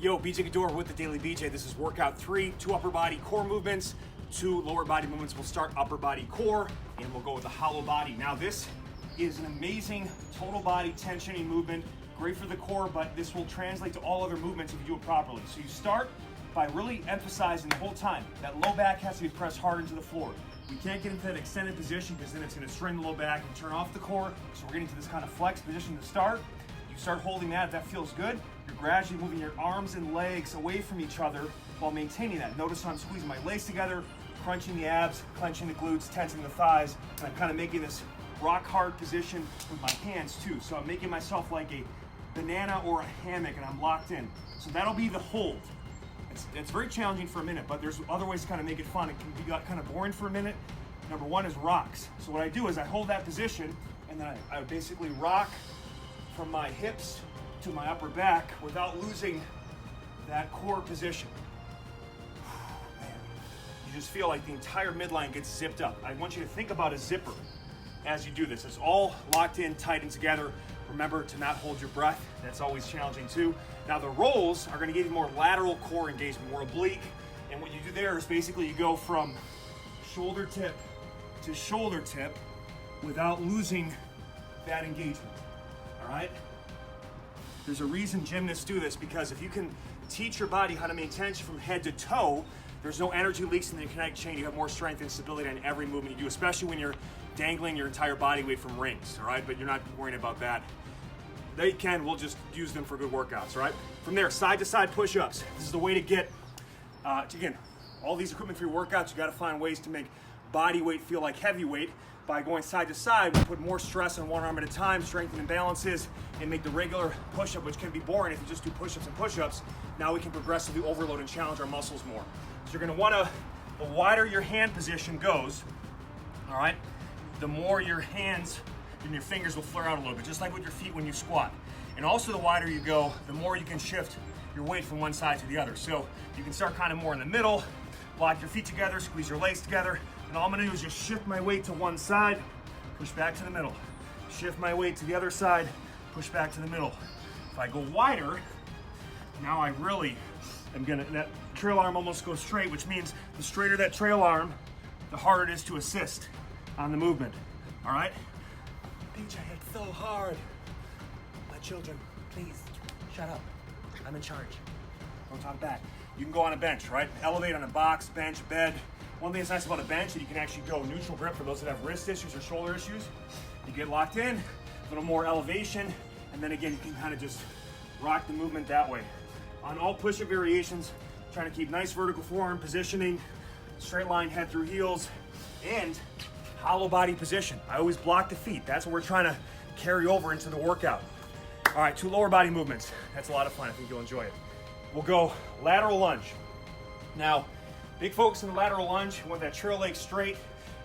Yo, BJ Gaddour with the Daily BJ. This is workout 3, 2 upper body core movements, 2 lower body movements. We'll start upper body core and we'll go with the hollow body. Now this is an amazing total body tensioning movement, great for the core, but this will translate to all other movements if you do it properly. So you start by really emphasizing the whole time that low back has to be pressed hard into the floor. We can't get into that extended position because then it's going to strain the low back and turn off the core. So we're getting to this kind of flex position to start. You start holding that, if that feels good, you're gradually moving your arms and legs away from each other while maintaining that. Notice how I'm squeezing my legs together, crunching the abs, clenching the glutes, tensing the thighs, and I'm kind of making this rock hard position with my hands too. So I'm making myself like a banana or a hammock and I'm locked in. So that'll be the hold. It's very challenging for a minute, but there's other ways to kind of make it fun. It can be kind of boring for a minute. Number one is rocks. So what I do is I hold that position and then I basically rock from my hips to my upper back without losing that core position. Man, you just feel like the entire midline gets zipped up. I want you to think about a zipper as you do this. It's all locked in, tight and together. Remember to not hold your breath. That's always challenging too. Now the rolls are gonna give you more lateral core engagement, more oblique. And what you do there is basically you go from shoulder tip to shoulder tip without losing that engagement. All right? There's a reason gymnasts do this, because if you can teach your body how to maintain tension from head to toe, there's no energy leaks in the kinetic chain. You have more strength and stability on every movement you do, especially when you're dangling your entire body weight from rings, all right? But you're not worrying about that. We'll just use them for good workouts, all right? From there, side to side push-ups. This is the way to get, again, all these equipment for your workouts, you gotta find ways to make body weight feel like heavyweight. By going side to side, we put more stress on one arm at a time, strengthen imbalances, and make the regular push-up, which can be boring if you just do push-ups and push-ups. Now we can progressively overload and challenge our muscles more. So you're gonna wanna, the wider your hand position goes, all right, the more your hands and your fingers will flare out a little bit, just like with your feet when you squat. And also the wider you go, the more you can shift your weight from one side to the other. So you can start kind of more in the middle, lock your feet together, squeeze your legs together, and all I'm gonna do is just shift my weight to one side, push back to the middle. Shift my weight to the other side, push back to the middle. If I go wider, now I really am gonna, that trail arm almost goes straight, which means the straighter that trail arm, the harder it is to assist on the movement, all right? BJ, it's so hard. My children, please, shut up. I'm in charge. Don't talk back. You can go on a bench, right? Elevate on a box, bench, bed. One thing that's nice about a bench is you can actually go neutral grip for those that have wrist issues or shoulder issues. You get locked in, a little more elevation, and then again, you can kind of just rock the movement that way. On all push-up variations, trying to keep nice vertical forearm positioning, straight line head through heels, and hollow body position. I always block the feet. That's what we're trying to carry over into the workout. All right, 2 lower body movements. That's a lot of fun. I think you'll enjoy it. We'll go lateral lunge. Now, big focus on the lateral lunge. You want that trail leg straight.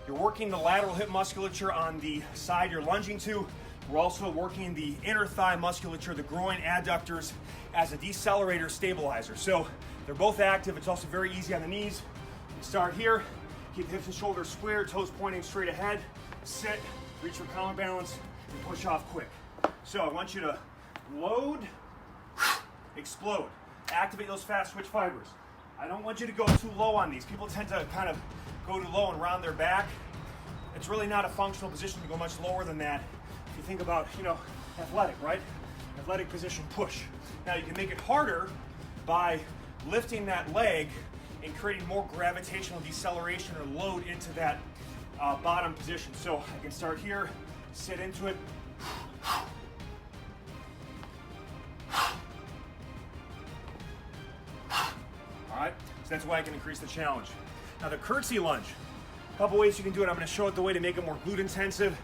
You're working the lateral hip musculature on the side you're lunging to. We're also working the inner thigh musculature, the groin adductors, as a decelerator stabilizer. So they're both active. It's also very easy on the knees. You start here, keep hips and shoulders square, toes pointing straight ahead. Sit, reach for counterbalance, and push off quick. So I want you to load, explode. Activate those fast twitch fibers. I don't want you to go too low on these. People tend to kind of go too low and round their back. It's really not a functional position to go much lower than that. If you think about, athletic, right? Athletic position, push. Now you can make it harder by lifting that leg and creating more gravitational deceleration or load into that bottom position. So I can start here, sit into it. All right, so that's why I can increase the challenge. Now the curtsy lunge, a couple ways you can do it. I'm gonna show it the way to make it more glute intensive.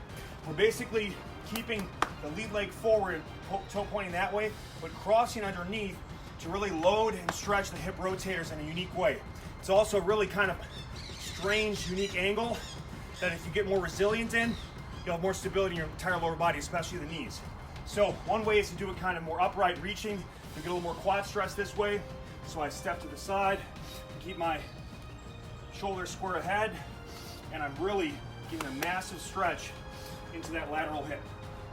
We're basically keeping the lead leg forward, toe pointing that way, but crossing underneath to really load and stretch the hip rotators in a unique way. It's also a really kind of strange, unique angle that if you get more resilient in, you'll have more stability in your entire lower body, especially the knees. So one way is to do it kind of more upright reaching. You get a little more quad stress this way. So I step to the side, keep my shoulders square ahead, and I'm really giving a massive stretch into that lateral hip.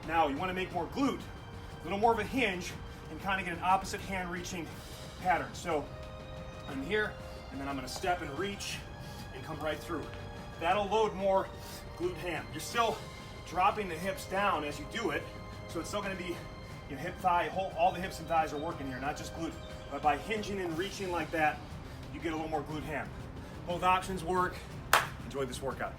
Now you want to make more glute, a little more of a hinge, and kind of get an opposite hand reaching pattern. So I'm here, and then I'm gonna step and reach and come right through. That'll load more glute ham. You're still dropping the hips down as you do it, so it's still gonna be hip, thigh, all the hips and thighs are working here, not just glute. But by hinging and reaching like that, you get a little more glute ham. Both options work. Enjoy this workout.